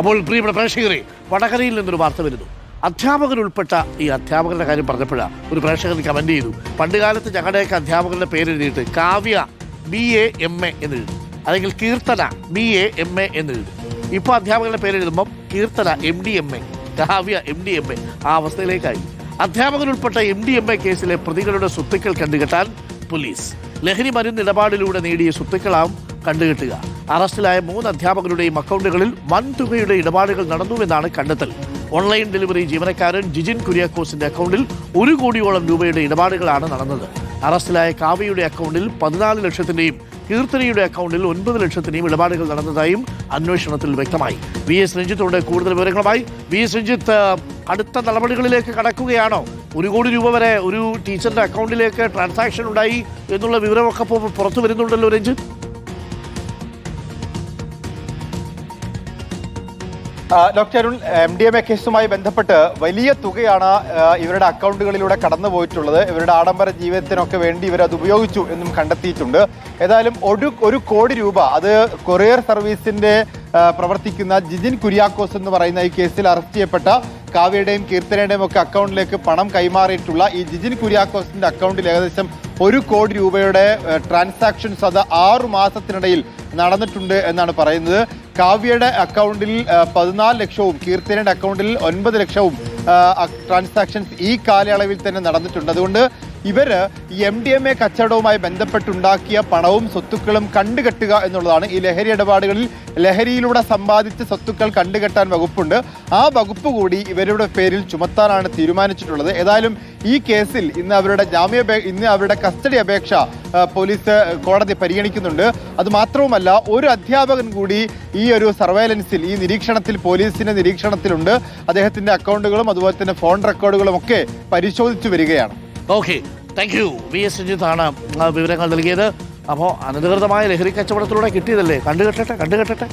അപ്പോൾ പ്രിയപ്പെട്ട പ്രേക്ഷകരെ, വടകരയിൽ നിന്നൊരു വാർത്ത വരുന്നു. അധ്യാപകരുൾപ്പെട്ട ഈ അധ്യാപകരുടെ കാര്യം പറഞ്ഞപ്പോഴാണ് ഒരു പ്രേക്ഷകൻ കമന്റ് ചെയ്തു, പണ്ടുകാലത്ത് ഞങ്ങളുടെയൊക്കെ അധ്യാപകരുടെ പേരെഴുതിയിട്ട് കാവ്യ BA MA എന്നെഴുതും, അല്ലെങ്കിൽ കീർത്തന BA MA എന്നെഴുതും. ഇപ്പോൾ അധ്യാപകരുടെ പേരെഴുതുമ്പം Keerthana MD MA, Kavya MD MA. ആ അവസ്ഥയിലേക്കായി. അധ്യാപകരുൾപ്പെട്ട MD MA കേസിലെ പ്രതികളുടെ സ്വത്തുക്കൾ കണ്ടുകെട്ടാൻ പോലീസ്. ലഹരി മരുന്ന് ഇടപാടിലൂടെ നേടിയ സ്വത്തുക്കളാവും കണ്ടുകെട്ടുക. അറസ്റ്റിലായ 3 അധ്യാപകരുടെയും അക്കൗണ്ടുകളിൽ വൻതുകയുടെ ഇടപാടുകൾ നടന്നുവെന്നാണ് കണ്ടെത്തൽ. ഓൺലൈൻ ഡെലിവറി ജീവനക്കാരൻ ജിജിൻ കുര്യാക്കോസിന്റെ അക്കൗണ്ടിൽ 1 കോടിയോളം രൂപയുടെ ഇടപാടുകളാണ് നടന്നത്. അറസ്റ്റിലായ കാവ്യയുടെ അക്കൗണ്ടിൽ 14 ലക്ഷത്തിന്റെയും കീർത്തനയുടെ അക്കൗണ്ടിൽ 9 ലക്ഷത്തിന്റെയും ഇടപാടുകൾ നടന്നതായും അന്വേഷണത്തിൽ വ്യക്തമായി. VS രഞ്ജിത്തോട് കൂടുതൽ വിവരങ്ങളുമായി. VS രഞ്ജിത്ത്, അടുത്ത നടപടികളിലേക്ക് കടക്കുകയാണോ? 1 കോടി രൂപ വരെ ഒരു ടീച്ചറിന്റെ അക്കൗണ്ടിലേക്ക് ട്രാൻസാക്ഷൻ ഉണ്ടായി എന്നുള്ള വിവരമൊക്കെ പുറത്തു വരുന്നുണ്ടല്ലോ രഞ്ജിത്ത്. ഡോക്ടർ അരുൺ, MDMA കേസുമായി ബന്ധപ്പെട്ട് വലിയ തുകയാണ് ഇവരുടെ അക്കൗണ്ടുകളിലൂടെ കടന്നു പോയിട്ടുള്ളത്. ഇവരുടെ ആഡംബര ജീവിതത്തിനൊക്കെ വേണ്ടി ഇവരത് ഉപയോഗിച്ചു എന്നും കണ്ടെത്തിയിട്ടുണ്ട്. ഏതായാലും 1 കോടി രൂപ അത് കൊറിയർ സർവീസിന്റെ പ്രവർത്തിക്കുന്ന ജിജിൻ കുര്യാക്കോസ് എന്ന് പറയുന്ന ഈ കേസിൽ അറസ്റ്റ് ചെയ്യപ്പെട്ട കാവ്യയുടെയും കീർത്തനയുടെയും ഒക്കെ അക്കൗണ്ടിലേക്ക് പണം കൈമാറിയിട്ടുള്ള ഈ ജിജിൻ കുര്യാക്കോസിന്റെ അക്കൗണ്ടിൽ ഏകദേശം 1 കോടി രൂപയുടെ ട്രാൻസാക്ഷൻസ് അത് 6 മാസത്തിനിടയിൽ നടന്നിട്ടുണ്ട് എന്നാണ് പറയുന്നത്. കാവ്യയുടെ അക്കൗണ്ടിൽ 14 ലക്ഷവും കീർത്തനയുടെ അക്കൗണ്ടിൽ 9 ലക്ഷവും ട്രാൻസാക്ഷൻസ് ഈ കാലയളവിൽ തന്നെ നടന്നിട്ടുണ്ട്. അതുകൊണ്ട് ഇവര് ഈ MDMA കച്ചവടവുമായി ബന്ധപ്പെട്ടുണ്ടാക്കിയ പണവും സ്വത്തുക്കളും കണ്ടുകെട്ടുക എന്നുള്ളതാണ്. ഈ ലഹരി ഇടപാടുകളിൽ ലഹരിയിലൂടെ സമ്പാദിച്ച സ്വത്തുക്കൾ കണ്ടുകെട്ടാൻ വകുപ്പുണ്ട്. ആ വകുപ്പ് കൂടി ഇവരുടെ പേരിൽ ചുമത്താനാണ് തീരുമാനിച്ചിട്ടുള്ളത്. ഏതായാലും ഈ കേസിൽ ഇന്ന് അവരുടെ കസ്റ്റഡി അപേക്ഷ പോലീസ് കോടതി പരിഗണിക്കുന്നുണ്ട്. അതുമാത്രവുമല്ല, ഒരു അധ്യാപകൻ കൂടി ഈ ഒരു സർവൈലൻസിൽ, ഈ നിരീക്ഷണത്തിൽ, പോലീസിന്റെ നിരീക്ഷണത്തിലുണ്ട്. അദ്ദേഹത്തിന്റെ അക്കൗണ്ടുകളും അതുപോലെ തന്നെ ഫോൺ റെക്കോർഡുകളും ഒക്കെ പരിശോധിച്ചു വരികയാണ്. Okay, thank you. VS രഞ്ജിത്താണ് വിവരങ്ങൾ നൽകിയത്. അപ്പോൾ അനധികൃതമായ ലഹരി കച്ചവടത്തിലൂടെ കിട്ടിയതല്ലേ, കണ്ടുകെട്ടട്ടെ.